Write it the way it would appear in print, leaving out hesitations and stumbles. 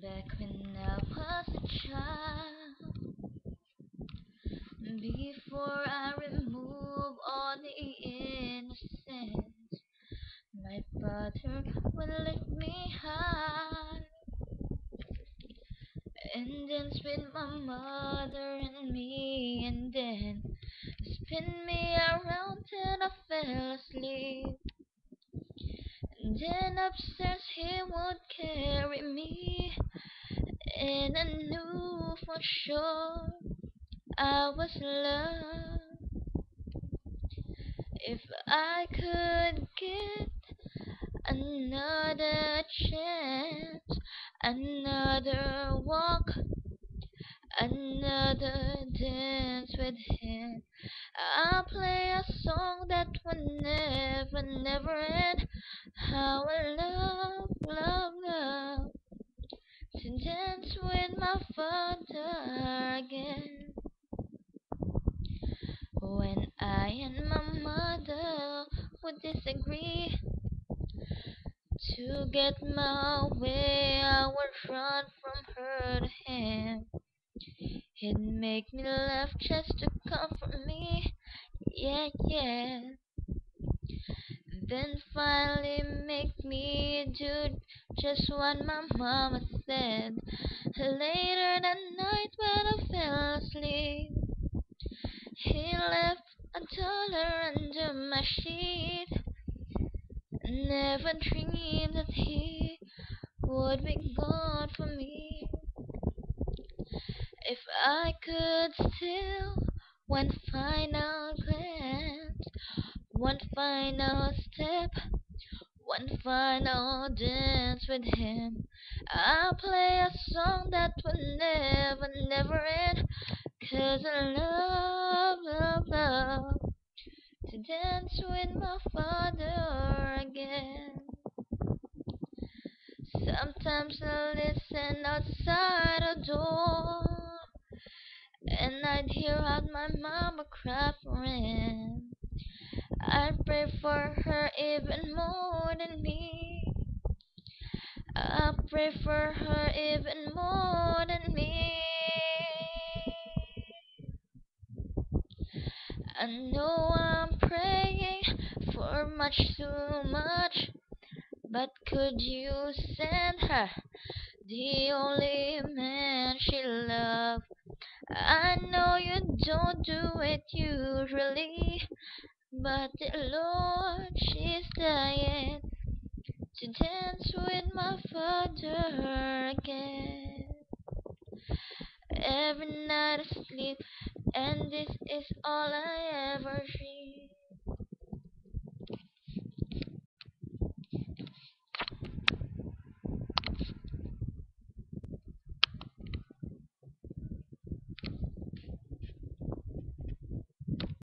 Back when I was a child, before I remove all the innocence, my father would let me hide and dance with my mother and me, and then spin me around till I fell asleep. And then upstairs he would carry me, and I knew for sure I was loved. If I could get another chance, another walk, another dance with him, I'll play a song that will never, never end. How I love, love, love to dance with my father again. When I and my mother would disagree, to get my way, I would run from her to him. He'd make me laugh just to comfort me, yeah, yeah. Then finally make me do just what my mama said. Later that night when I fell asleep, he left $1 under my sheet. Never dreamed that he would be gone from me. If I could steal one final glance, one final step, one final dance with him, I'll play a song that will never, never end. 'Cause I love, love, love to dance with my father again. Sometimes I listen outside a door, and I'd hear out my mama cry for him. I'd pray for her even more than me. I pray for her even more than me. I know I'm praying for much too much, but could you send her the only man she loved? I know you don't do it usually, but the Lord, she's dying to dance with my father again. Every night I sleep, and this is all I ever dream.